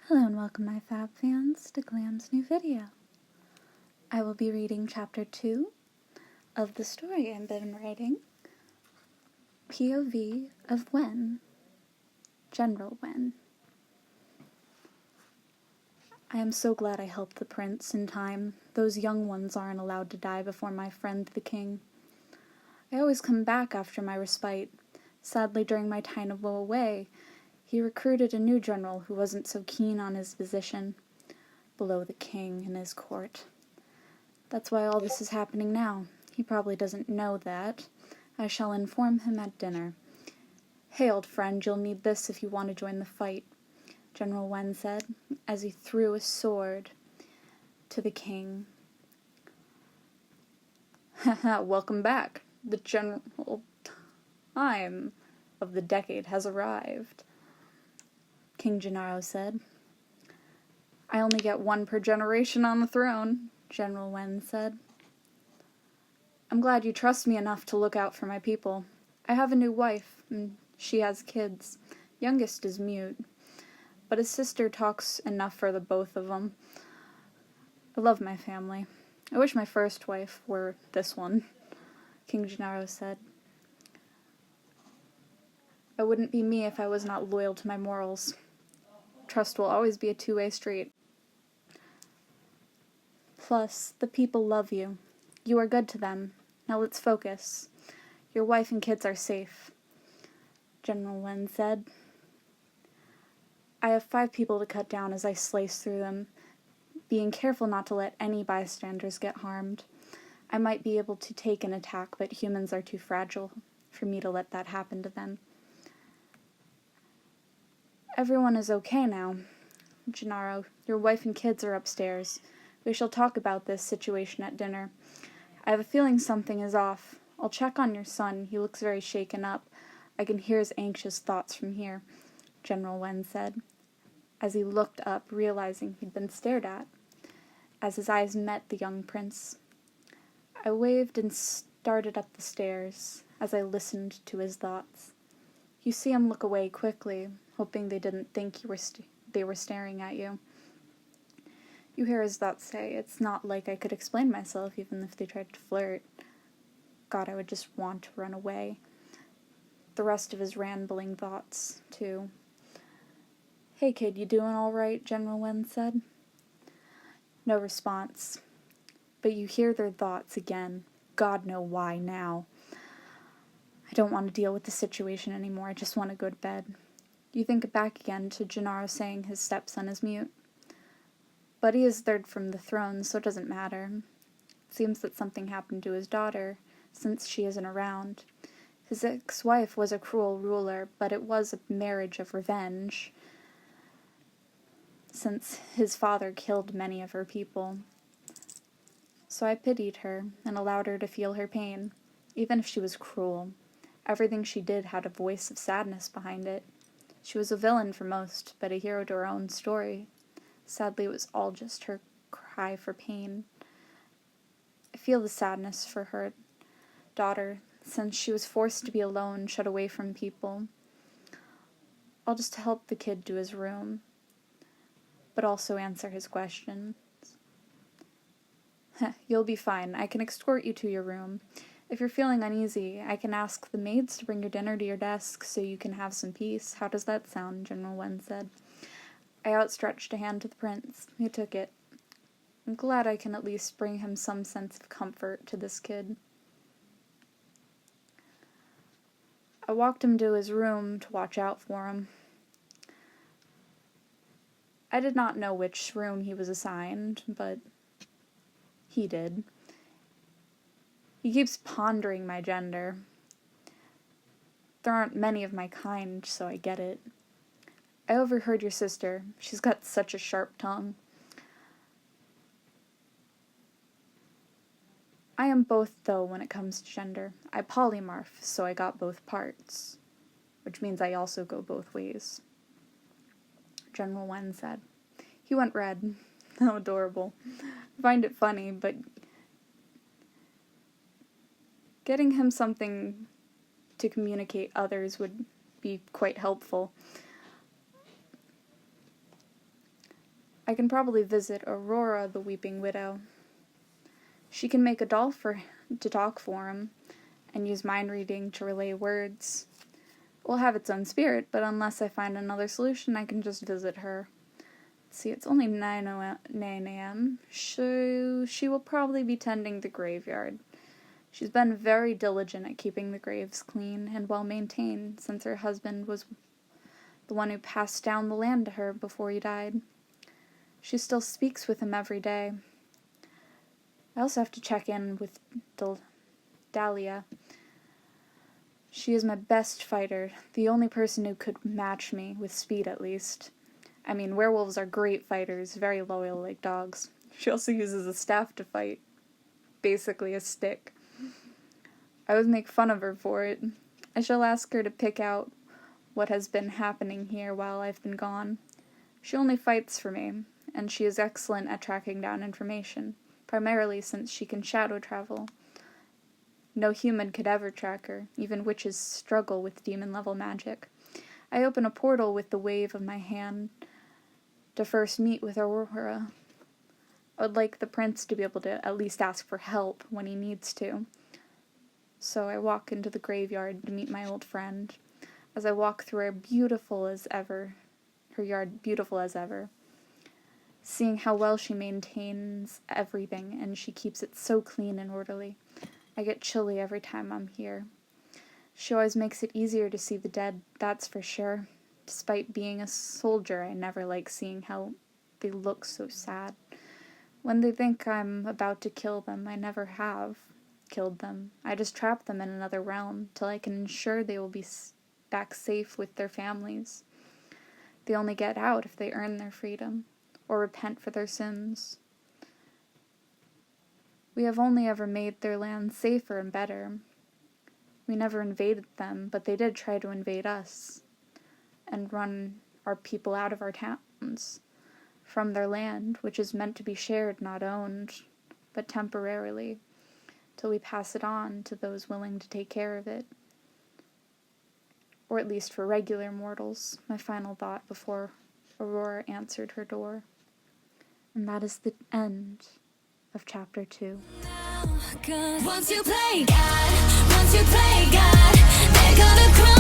Hello and welcome my fab fans to Glam's new video. I will be reading chapter 2 of the story I've been writing, POV of Wynne, General Wynne. I am so glad I helped the prince in time. Those young ones aren't allowed to die before my friend the king. I always come back after my respite. Sadly, during my time away, he recruited a new general who wasn't so keen on his position below the king in his court. That's why all this is happening now. He probably doesn't know that. I shall inform him at dinner. Hey, old friend, you'll need this if you want to join the fight, General Wynne said, as he threw a sword to the king. Haha, welcome back. The general time of the decade has arrived, King Gennaro said. I only get one per generation on the throne, General Wynne said. I'm glad you trust me enough to look out for my people. I have a new wife, and she has kids. Youngest is mute, but his sister talks enough for the both of them. I love my family. I wish my first wife were this one, King Gennaro said. I wouldn't be me if I was not loyal to my morals. Trust will always be a two-way street. Plus, the people love you. You are good to them. Now let's focus. Your wife and kids are safe, General Wynne said. I have 5 people to cut down as I slice through them, being careful not to let any bystanders get harmed. I might be able to take an attack, but humans are too fragile for me to let that happen to them. Everyone is okay now, Gennaro. Your wife and kids are upstairs. We shall talk about this situation at dinner. I have a feeling something is off. I'll check on your son. He looks very shaken up. I can hear his anxious thoughts from here, General Wynne said, as he looked up, realizing he'd been stared at, as his eyes met the young prince. I waved and started up the stairs as I listened to his thoughts. You see him look away quickly, hoping they didn't think they were staring at you. You hear his thoughts say, it's not like I could explain myself even if they tried to flirt. God, I would just want to run away. The rest of his rambling thoughts, too. Hey kid, you doing all right? General Wynne said. No response. But you hear their thoughts again. God know why now. I don't want to deal with the situation anymore. I just want to go to bed. You think back again to Gennaro saying his stepson is mute. But he is third from the throne, so it doesn't matter. It seems that something happened to his daughter, since she isn't around. His ex-wife was a cruel ruler, but it was a marriage of revenge, since his father killed many of her people. So I pitied her and allowed her to feel her pain, even if she was cruel. Everything she did had a voice of sadness behind it. She was a villain for most, but a hero to her own story. Sadly, it was all just her cry for pain. I feel the sadness for her daughter, since she was forced to be alone, shut away from people. I'll just help the kid to his room, but also answer his questions. You'll be fine. I can escort you to your room. If you're feeling uneasy, I can ask the maids to bring your dinner to your desk so you can have some peace. How does that sound? General Wynne said. I outstretched a hand to the prince. He took it. I'm glad I can at least bring him some sense of comfort to this kid. I walked him to his room to watch out for him. I did not know which room he was assigned, but he did. He keeps pondering my gender. There aren't many of my kind, so I get it. I overheard your sister. She's got such a sharp tongue. I am both, though, when it comes to gender. I polymorph, so I got both parts, which means I also go both ways, General Wynne said. He went red. How adorable. I find it funny, but getting him something to communicate others would be quite helpful. I can probably visit Aurora, the weeping widow. She can make a doll to talk for him, and use mind reading to relay words. It will have its own spirit, but unless I find another solution, I can just visit her. See, it's only 9 a.m. She will probably be tending the graveyard. She's been very diligent at keeping the graves clean and well maintained since her husband was the one who passed down the land to her before he died. She still speaks with him every day. I also have to check in with Dahlia. She is my best fighter, the only person who could match me, with speed at least. I mean, werewolves are great fighters, very loyal like dogs. She also uses a staff to fight, basically a stick. I always make fun of her for it. I shall ask her to pick out what has been happening here while I've been gone. She only fights for me, and she is excellent at tracking down information, primarily since she can shadow travel. No human could ever track her, even witches struggle with demon-level magic. I open a portal with the wave of my hand to first meet with Aurora. I would like the prince to be able to at least ask for help when he needs to. So I walk into the graveyard to meet my old friend. As I walk through her yard beautiful as ever, seeing how well she maintains everything and she keeps it so clean and orderly. I get chilly every time I'm here. She always makes it easier to see the dead, that's for sure. Despite being a soldier, I never like seeing how they look so sad. When they think I'm about to kill them, I never have killed them. I just trap them in another realm till I can ensure they will be back safe with their families. They only get out if they earn their freedom or repent for their sins. We have only ever made their land safer and better. We never invaded them, but they did try to invade us and run our people out of our towns from their land, which is meant to be shared, not owned, but temporarily, till we pass it on to those willing to take care of it. Or at least for regular mortals, my final thought before Aurora answered her door. And that is the end of chapter 2. Once you play God, they're gonna cry.